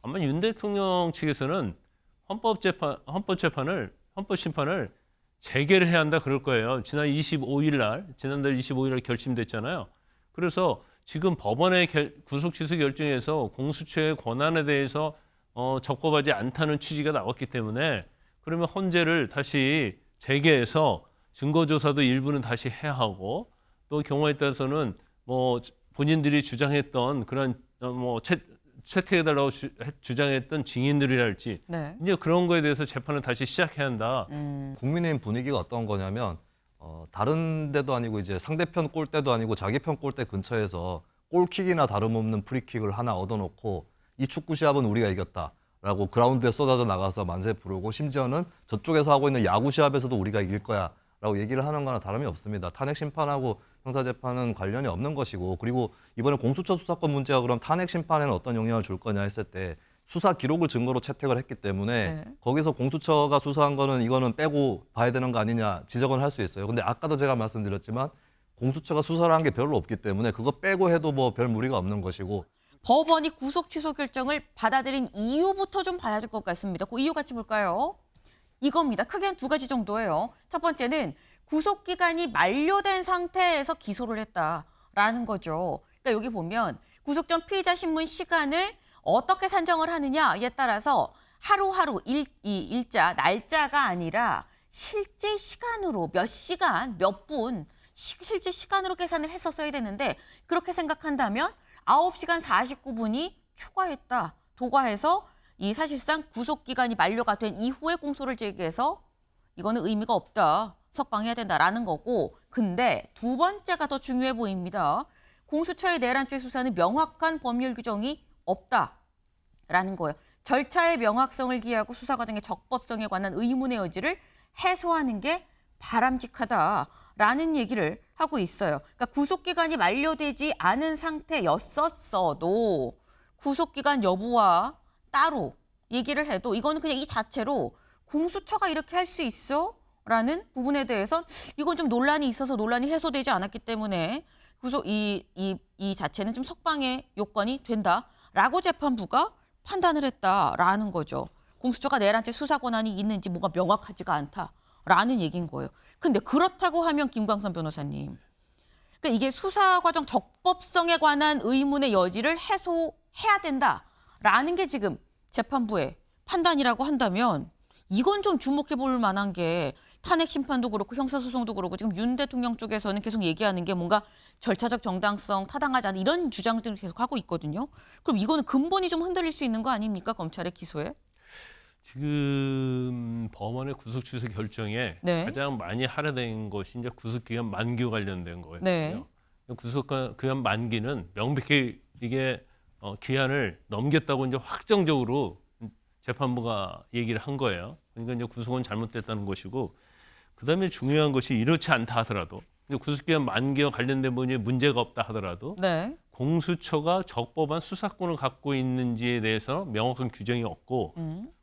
아마 윤 대통령 측에서는 헌법심판을 재개를 해야 한다 그럴 거예요. 지난달 25일 날 결심됐잖아요. 그래서 지금 법원의 구속 취소 결정에서 공수처의 권한에 대해서 적법하지 않다는 취지가 나왔기 때문에 그러면 헌재를 다시 재개해서 증거조사도 일부는 다시 해야 하고 또 경우에 따라서는 뭐 본인들이 주장했던 그런 채택해달라고 주장했던 증인들이랄지 네. 이제 그런 거에 대해서 재판을 다시 시작해야 한다. 국민의힘 분위기가 어떤 거냐면 다른 데도 아니고 이제 상대편 골대도 아니고 자기 편 골대 근처에서 골킥이나 다름없는 프리킥을 하나 얻어놓고 이 축구 시합은 우리가 이겼다라고 그라운드에 쏟아져 나가서 만세 부르고 심지어는 저쪽에서 하고 있는 야구 시합에서도 우리가 이길 거야라고 얘기를 하는 거나 다름이 없습니다. 탄핵 심판하고 형사재판은 관련이 없는 것이고 그리고 이번에 공수처 수사권 문제가 그럼 탄핵 심판에는 어떤 영향을 줄 거냐 했을 때 수사 기록을 증거로 채택을 했기 때문에 네. 거기서 공수처가 수사한 거는 이거는 빼고 봐야 되는 거 아니냐 지적은 할 수 있어요. 근데 아까도 제가 말씀드렸지만 공수처가 수사를 한 게 별로 없기 때문에 그거 빼고 해도 뭐 별 무리가 없는 것이고 법원이 구속 취소 결정을 받아들인 이유부터 좀 봐야 될 것 같습니다. 그 이유 같이 볼까요? 이겁니다. 크게 한 두 가지 정도예요. 첫 번째는 구속 기간이 만료된 상태에서 기소를 했다라는 거죠. 그러니까 여기 보면 구속 전 피의자 신문 시간을 어떻게 산정을 하느냐에 따라서 하루하루 일자, 날짜가 아니라 실제 시간으로 몇 시간, 몇 분, 실제 시간으로 계산을 했었어야 되는데 그렇게 생각한다면 9시간 49분이 초과했다. 도과해서 이 사실상 구속 기간이 만료가 된 이후에 공소를 제기해서 이거는 의미가 없다. 석방해야 된다라는 거고 근데 두 번째가 더 중요해 보입니다. 공수처의 내란죄 수사는 명확한 법률 규정이 없다라는 거예요. 절차의 명확성을 기하고 수사 과정의 적법성에 관한 의문의 여지를 해소하는 게 바람직하다라는 얘기를 하고 있어요. 그러니까 구속기간이 만료되지 않은 상태였었어도 구속기간 여부와 따로 얘기를 해도 이거는 그냥 이 자체로 공수처가 이렇게 할 수 있어? 라는 부분에 대해서 이건 좀 논란이 있어서 논란이 해소되지 않았기 때문에 이 자체는 좀 석방의 요건이 된다라고 재판부가 판단을 했다라는 거죠. 공수처가 내란죄 수사 권한이 있는지 뭐가 명확하지가 않다라는 얘기인 거예요. 근데 그렇다고 하면 김광선 변호사님, 그러니까 이게 수사 과정 적법성에 관한 의문의 여지를 해소해야 된다라는 게 지금 재판부의 판단이라고 한다면 이건 좀 주목해 볼 만한 게 탄핵 심판도 그렇고 형사소송도 그렇고 지금 윤 대통령 쪽에서는 계속 얘기하는 게 뭔가 절차적 정당성, 타당하지 않은 이런 주장들을 계속 하고 있거든요. 그럼 이거는 근본이 좀 흔들릴 수 있는 거 아닙니까? 검찰의 기소에? 지금 법원의 구속 취소 결정에 네. 가장 많이 할애된 것이 이제 구속기간 만기 관련된 거예요. 네. 구속기간 만기는 명백히 이게 기한을 넘겼다고 이제 확정적으로 재판부가 얘기를 한 거예요. 그러니까 이제 구속은 잘못됐다는 것이고, 그다음에 중요한 것이 이렇지 않다 하더라도 구속기간 만기와 관련된 부분이 문제가 없다 하더라도 네. 공수처가 적법한 수사권을 갖고 있는지에 대해서 명확한 규정이 없고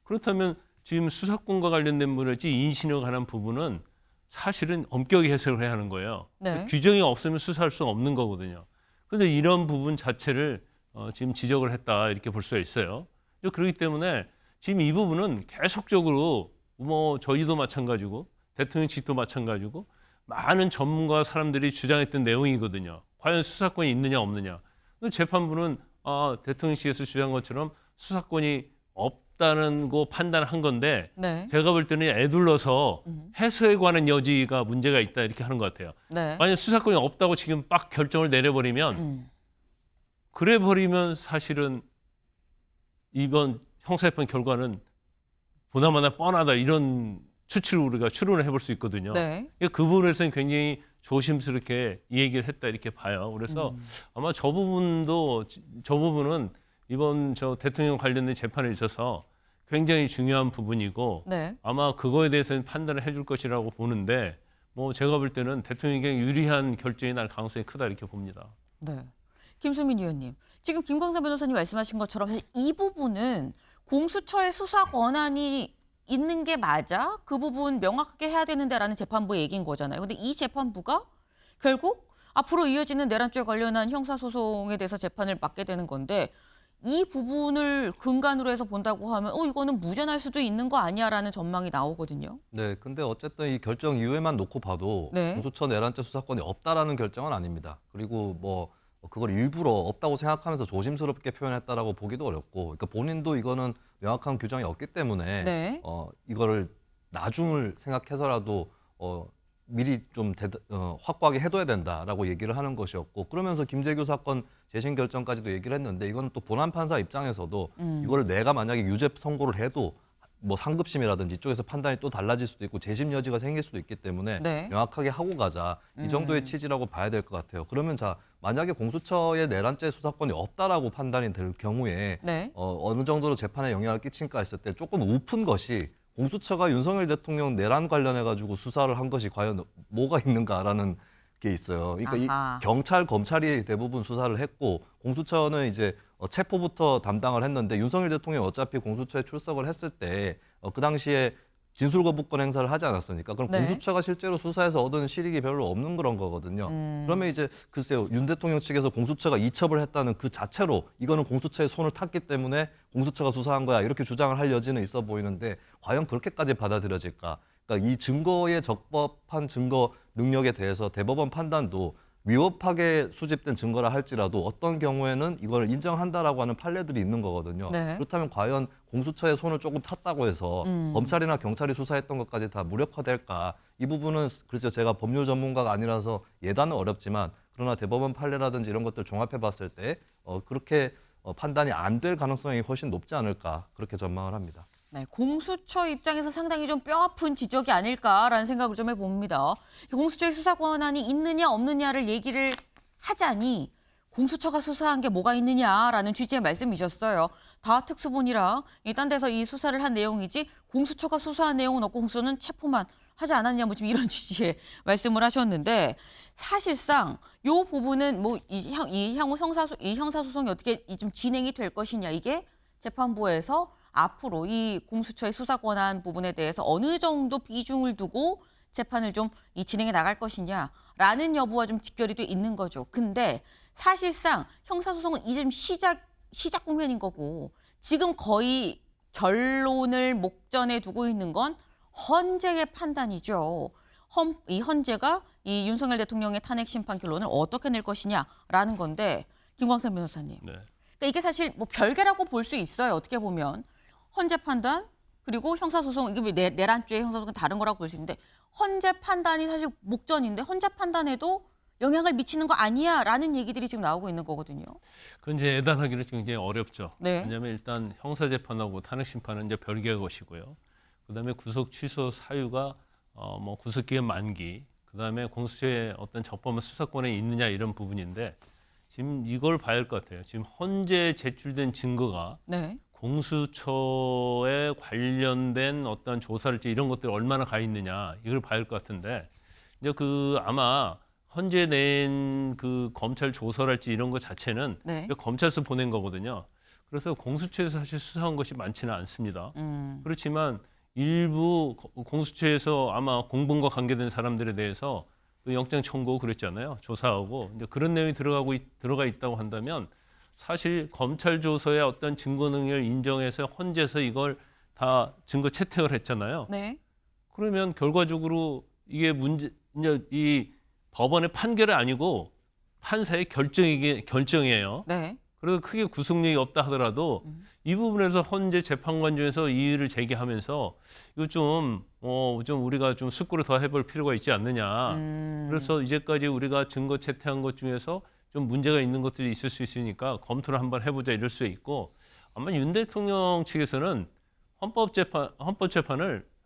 그렇다면 지금 수사권과 관련된 부분이지 인신에 관한 부분은 사실은 엄격히 해석을 해야 하는 거예요. 네. 규정이 없으면 수사할 수 없는 거거든요. 그런데 이런 부분 자체를 지금 지적을 했다 이렇게 볼 수가 있어요. 그렇기 때문에 지금 이 부분은 계속적으로 뭐 저희도 마찬가지고 대통령 측도 마찬가지고 많은 전문가 사람들이 주장했던 내용이거든요. 과연 수사권이 있느냐 없느냐. 재판부는 대통령 측에서 주장한 것처럼 수사권이 없다는 거 판단한 건데 네. 제가 볼 때는 애둘러서 해소에 관한 여지가 문제가 있다 이렇게 하는 것 같아요. 네. 만약 수사권이 없다고 지금 빡 결정을 내려버리면 그래 버리면 사실은 이번 형사재판 결과는 보나마나 뻔하다 이런 추측을 우리가 추론을 해볼 수 있거든요. 네. 그 부분에서는 굉장히 조심스럽게 이 얘기를 했다 이렇게 봐요. 그래서 아마 저 부분은 이번 대통령 관련된 재판에 있어서 굉장히 중요한 부분이고 네. 아마 그거에 대해서는 판단을 해줄 것이라고 보는데 뭐 제가 볼 때는 대통령에게 유리한 결정이 날 가능성이 크다 이렇게 봅니다. 네. 김수민 의원님, 지금 김광선 변호사님 말씀하신 것처럼 사실 이 부분은 공수처의 수사 권한이 있는 게 맞아? 그 부분 명확하게 해야 되는데라는 재판부의 얘기인 거잖아요. 근데 이 재판부가 결국 앞으로 이어지는 내란죄 관련한 형사소송에 대해서 재판을 맡게 되는 건데 이 부분을 근간으로 해서 본다고 하면 이거는 무죄날 수도 있는 거 아니야라는 전망이 나오거든요. 네, 근데 어쨌든 이 결정 이후에만 놓고 봐도 네. 공수처 내란죄 수사권이 없다라는 결정은 아닙니다. 그리고 뭐 그걸 일부러 없다고 생각하면서 조심스럽게 표현했다라고 보기도 어렵고, 그러니까 본인도 이거는 명확한 규정이 없기 때문에 네. 이거를 나중을 생각해서라도 미리 좀 확고하게 해둬야 된다라고 얘기를 하는 것이었고, 그러면서 김재규 사건 재심 결정까지도 얘기를 했는데, 이건 또 본안 판사 입장에서도 이거를 내가 만약에 유죄 선고를 해도 뭐 상급심이라든지 이쪽에서 판단이 또 달라질 수도 있고 재심 여지가 생길 수도 있기 때문에 네. 명확하게 하고 가자, 이 정도의 취지라고 봐야 될 것 같아요. 그러면 자, 만약에 공수처의 내란죄 수사권이 없다라고 판단이 될 경우에 네. 어느 정도로 재판에 영향을 끼칠까 했을 때 조금 우픈 것이, 공수처가 윤석열 대통령 내란 관련해 가지고 수사를 한 것이 과연 뭐가 있는가라는 게 있어요. 그러니까 아하. 이 경찰, 검찰이 대부분 수사를 했고, 공수처는 이제 체포부터 담당을 했는데, 윤석열 대통령이 어차피 공수처에 출석을 했을 때 그 당시에 진술거부권 행사를 하지 않았습니까? 그럼 네. 공수처가 실제로 수사해서 얻은 실익이 별로 없는 그런 거거든요. 그러면 이제 글쎄요, 윤 대통령 측에서 공수처가 이첩을 했다는 그 자체로 이거는 공수처의 손을 탔기 때문에 공수처가 수사한 거야, 이렇게 주장을 할 여지는 있어 보이는데, 과연 그렇게까지 받아들여질까? 그러니까 이 증거의 적법한 증거 능력에 대해서 대법원 판단도 위법하게 수집된 증거라 할지라도 어떤 경우에는 이걸 인정한다라고 하는 판례들이 있는 거거든요. 네. 그렇다면 과연 공수처의 손을 조금 탔다고 해서 검찰이나 경찰이 수사했던 것까지 다 무력화될까? 이 부분은 글쎄요, 제가 법률 전문가가 아니라서 예단은 어렵지만, 그러나 대법원 판례라든지 이런 것들 종합해 봤을 때 그렇게 판단이 안 될 가능성이 훨씬 높지 않을까, 그렇게 전망을 합니다. 네, 공수처 입장에서 상당히 좀 뼈아픈 지적이 아닐까라는 생각을 좀 해봅니다. 공수처의 수사 권한이 있느냐 없느냐를 얘기를 하자니 공수처가 수사한 게 뭐가 있느냐라는 취지의 말씀이셨어요. 다 특수본이라 딴 데서 이 수사를 한 내용이지 공수처가 수사한 내용은 없고 공수처는 체포만 하지 않았냐, 뭐 지금 이런 취지의 말씀을 하셨는데, 사실상 이 부분은 뭐 이 향후 형사소송이 어떻게 좀 진행이 될 것이냐, 이게 재판부에서 앞으로 이 공수처의 수사 권한 부분에 대해서 어느 정도 비중을 두고 재판을 좀 진행해 나갈 것이냐라는 여부와 좀 직결이 돼 있는 거죠. 근데 사실상 형사소송은 이제 좀 시작 국면인 거고, 지금 거의 결론을 목전에 두고 있는 건 헌재의 판단이죠. 이 헌재가 이 윤석열 대통령의 탄핵 심판 결론을 어떻게 낼 것이냐라는 건데, 김광석 변호사님. 네. 그러니까 이게 사실 뭐 별개라고 볼 수 있어요. 어떻게 보면 헌재 판단 그리고 형사소송, 이게 내란죄의 형사소송은 다른 거라고 볼 수 있는데, 헌재 판단이 사실 목전인데 헌재 판단에도 영향을 미치는 거 아니야라는 얘기들이 지금 나오고 있는 거거든요. 그건 이제 예단하기는 굉장히 어렵죠. 네. 왜냐하면 일단 형사재판하고 탄핵심판은 이제 별개의 것이고요. 그다음에 구속 취소 사유가 뭐 구속기간 만기, 그다음에 공수처의 어떤 적법한 수사권에 있느냐, 이런 부분인데, 지금 이걸 봐야 할 것 같아요. 지금 헌재 제출된 증거가 네. 공수처에 관련된 어떤 조사랄지 이런 것들이 얼마나 가 있느냐, 이걸 봐야 할 것 같은데, 이제 아마 헌재 낸 그 검찰 조서랄지 이런 것 자체는 네. 검찰에서 보낸 거거든요. 그래서 공수처에서 사실 수사한 것이 많지는 않습니다. 그렇지만 일부 공수처에서 아마 공범과 관계된 사람들에 대해서 영장 청구 그랬잖아요. 조사하고 이제 그런 내용이 들어가 있다고 한다면, 사실 검찰 조서의 어떤 증거 능력을 인정해서 헌재에서 이걸 다 증거 채택을 했잖아요. 네. 그러면 결과적으로 이게 이 법원의 판결이 아니고 판사의 결정이에요. 네. 그래서 크게 구속력이 없다 하더라도 이 부분에서 헌재 재판관 중에서 이의를 제기하면서 이거 좀 우리가 좀 숙고를 더 해볼 필요가 있지 않느냐. 그래서 이제까지 우리가 증거 채택한 것 중에서 좀 문제가 있는 것들이 있을 수 있으니까 검토를 한번 해보자, 이럴 수 있고, 아마 윤 대통령 측에서는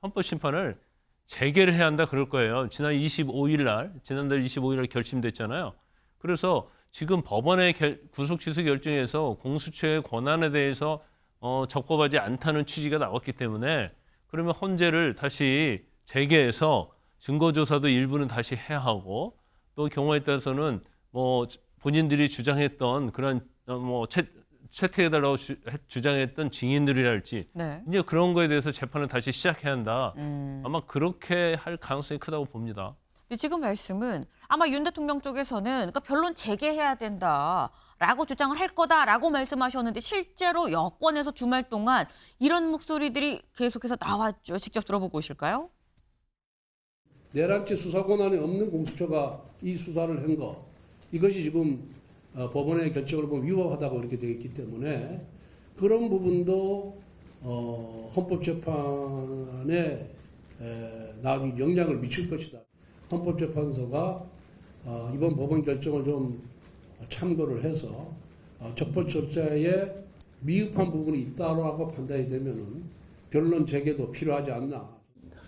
헌법심판을 재개를 해야 한다 그럴 거예요. 지난달 25일 날 결심됐잖아요. 그래서 지금 법원의 구속 취소 결정에서 공수처의 권한에 대해서 적법하지 않다는 취지가 나왔기 때문에, 그러면 헌재를 다시 재개해서 증거조사도 일부는 다시 해야 하고, 또 경우에 따라서는 뭐 본인들이 주장했던 그런 채택해달라고 주장했던 증인들이랄지, 네. 이제 그런 거에 대해서 재판을 다시 시작해야 한다. 아마 그렇게 할 가능성이 크다고 봅니다. 근데 지금 말씀은 아마 윤 대통령 쪽에서는 그러니까 변론 재개해야 된다라고 주장을 할 거다라고 말씀하셨는데 실제로 여권에서 주말 동안 이런 목소리들이 계속해서 나왔죠. 직접 들어보고 오실까요? 내란죄 수사 권한이 없는 공수처가 이 수사를 한 거, 이것이 지금 법원의 결정을 보면 위법하다고 이렇게 되어 있기 때문에 그런 부분도 헌법재판에 나중에 영향을 미칠 것이다. 헌법재판소가 이번 법원 결정을 좀 참고를 해서 적법 절차에 미흡한 부분이 있다고 판단이 되면은 변론 재개도 필요하지 않나.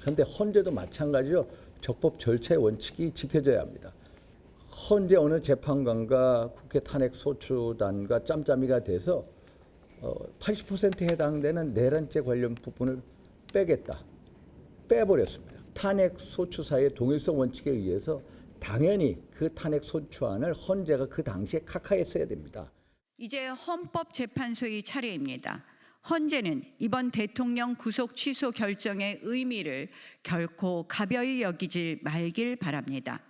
그런데 헌재도 마찬가지로 적법 절차의 원칙이 지켜져야 합니다. 헌재 어느 재판관과 국회 탄핵 소추단과 짬짬이가 돼서 80%에 해당되는 내란죄 관련 부분을 빼버렸습니다. 탄핵 소추사의 동일성 원칙에 의해서 당연히 그 탄핵 소추안을 헌재가 그 당시에 각하했어야 됩니다. 이제 헌법재판소의 차례입니다. 헌재는 이번 대통령 구속 취소 결정의 의미를 결코 가벼이 여기지 말길 바랍니다.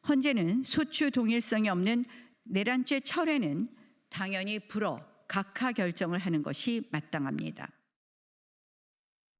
헌재는 소추 동일성이 없는 내란죄 철회는 당연히 불어 각하 결정을 하는 것이 마땅합니다.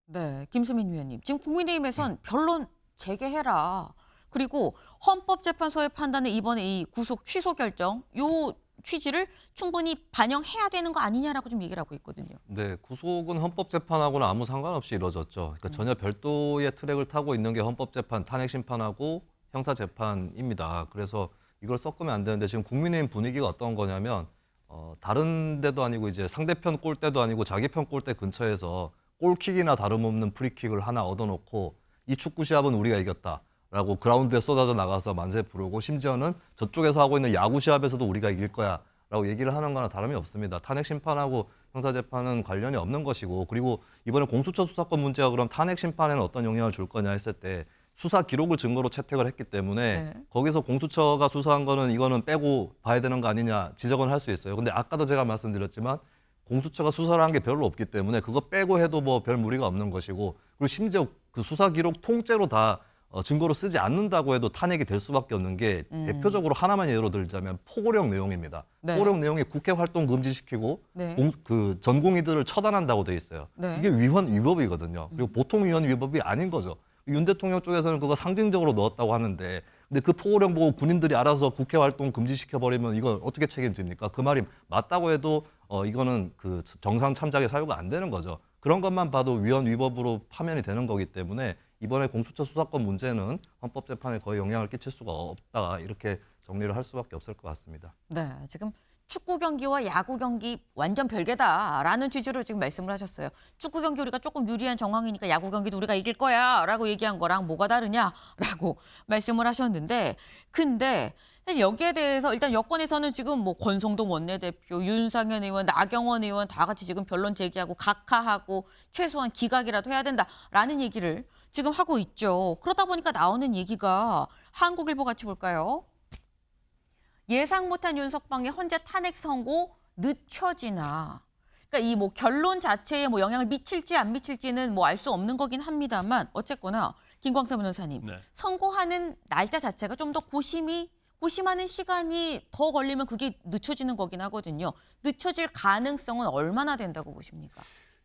네, 김수민 위원님. 지금 국민의힘에선 변론 재개해라. 그리고 헌법재판소의 판단에 이번에 이 구속 취소 결정 요 취지를 충분히 반영해야 되는 거 아니냐라고 좀 얘기를 하고 있거든요. 네, 구속은 헌법재판하고는 아무 상관없이 이루어졌죠. 그러니까 전혀 별도의 트랙을 타고 있는 게 헌법재판, 탄핵심판하고 형사재판입니다. 그래서 이걸 섞으면 안 되는데 지금 국민의힘 분위기가 어떤 거냐면 다른 데도 아니고 이제 상대편 골대도 아니고 자기 편 골대 근처에서 골킥이나 다름없는 프리킥을 하나 얻어놓고 이 축구 시합은 우리가 이겼다라고 그라운드에 쏟아져 나가서 만세 부르고 심지어는 저쪽에서 하고 있는 야구 시합에서도 우리가 이길 거야라고 얘기를 하는 거나 다름이 없습니다. 탄핵 심판하고 형사재판은 관련이 없는 것이고 그리고 이번에 공수처 수사권 문제가 그럼 탄핵 심판에는 어떤 영향을 줄 거냐 했을 때 수사 기록을 증거로 채택을 했기 때문에 네. 거기서 공수처가 수사한 거는 이거는 빼고 봐야 되는 거 아니냐 지적은 할 수 있어요. 근데 아까도 제가 말씀드렸지만 공수처가 수사를 한 게 별로 없기 때문에 그거 빼고 해도 뭐 별 무리가 없는 것이고 그리고 심지어 그 수사 기록 통째로 다 증거로 쓰지 않는다고 해도 탄핵이 될 수밖에 없는 게 대표적으로 하나만 예로 들자면 포고령 내용입니다. 네. 포고령 내용이 국회 활동 금지시키고 네. 그 전공의들을 처단한다고 돼 있어요. 네. 이게 위법이거든요. 그리고 보통 위헌 위법이 아닌 거죠. 윤 대통령 쪽에서는 그거 상징적으로 넣었다고 하는데 근데 그 포고령 보고 군인들이 알아서 국회 활동 금지시켜버리면 이거 어떻게 책임집니까? 그 말이 맞다고 해도 이거는 그 정상 참작에 사유가 안 되는 거죠. 그런 것만 봐도 위헌 위법으로 파면이 되는 거기 때문에 이번에 공수처 수사권 문제는 헌법재판에 거의 영향을 끼칠 수가 없다 이렇게 정리를 할 수밖에 없을 것 같습니다. 네, 지금 축구 경기와 야구 경기 완전 별개다라는 취지로 지금 말씀을 하셨어요. 축구 경기 우리가 조금 유리한 정황이니까 야구 경기도 우리가 이길 거야라고 얘기한 거랑 뭐가 다르냐라고 말씀을 하셨는데 근데 사실 여기에 대해서 일단 여권에서는 지금 뭐 권성동 원내대표, 윤상현 의원, 나경원 의원 다 같이 지금 변론 제기하고 각하하고 최소한 기각이라도 해야 된다라는 얘기를 지금 하고 있죠. 그러다 보니까 나오는 얘기가 한국일보 같이 볼까요? 예상 못한 윤석방의 헌재 탄핵 선고 늦춰지나. 그러니까 이 뭐 결론 자체에 뭐 영향을 미칠지 안 미칠지는 뭐 알 수 없는 거긴 합니다만 어쨌거나 김광삼 변호사님 네. 선고하는 날짜 자체가 좀 더 고심하는 시간이 더 걸리면 그게 늦춰지는 거긴 하거든요. 늦춰질 가능성은 얼마나 된다고 보십니까?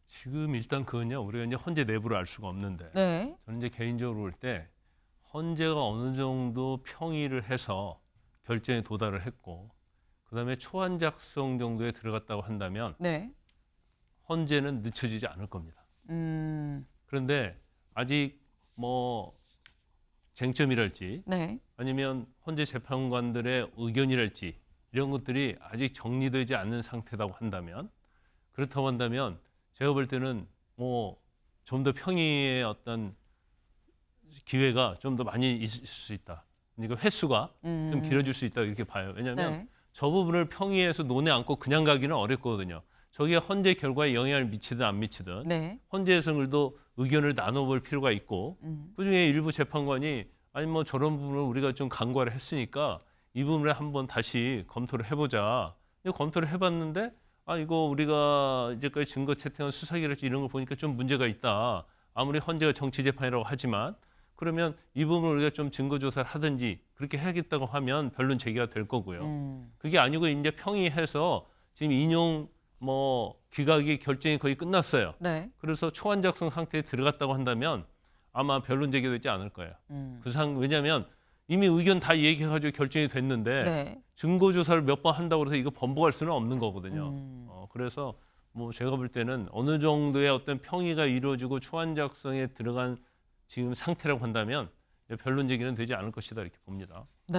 지금 일단 그건요. 우리가 이제 헌재 내부를 알 수가 없는데 네. 저는 이제 개인적으로 볼 때 헌재가 어느 정도 평의를 해서 결정에 도달을 했고 그다음에 초안 작성 정도에 들어갔다고 한다면 네. 헌재는 늦춰지지 않을 겁니다. 그런데 아직 뭐 쟁점이랄지 네. 아니면 헌재 재판관들의 의견이랄지 이런 것들이 아직 정리되지 않는 상태라고 한다면 그렇다고 한다면 제가 볼 때는 뭐 좀 더 평의의 어떤 기회가 좀 더 많이 있을 수 있다. 그러니까 횟수가 좀 길어질 수 있다 이렇게 봐요. 왜냐하면 네. 저 부분을 평의해서 논에 안고 그냥 가기는 어렵거든요. 저게 헌재 결과에 영향을 미치든 안 미치든 네. 헌재에서도 의견을 나눠볼 필요가 있고 그중에 일부 재판관이 아니 뭐 저런 부분을 우리가 좀 간과를 했으니까 이 부분을 한번 다시 검토를 해보자. 검토를 해봤는데 아 이거 우리가 이제까지 증거 채택한 수사기랄지 이런 걸 보니까 좀 문제가 있다. 아무리 헌재가 정치 재판이라고 하지만 그러면 이 부분을 우리가 좀 증거 조사를 하든지 그렇게 해야겠다고 하면 변론 제기가 될 거고요. 그게 아니고 이제 평의해서 지금 인용 기각이 결정이 거의 끝났어요. 네. 그래서 초안 작성 상태에 들어갔다고 한다면 아마 변론 제기되지 않을 거예요. 왜냐하면 이미 의견 다 얘기해가지고 결정이 됐는데 네. 증거 조사를 몇 번 한다고 해서 이거 번복할 수는 없는 거거든요. 그래서 제가 볼 때는 어느 정도의 어떤 평의가 이루어지고 초안 작성에 들어간 지금 상태라고 한다면 변론 제기는 되지 않을 것이다 이렇게 봅니다. 네.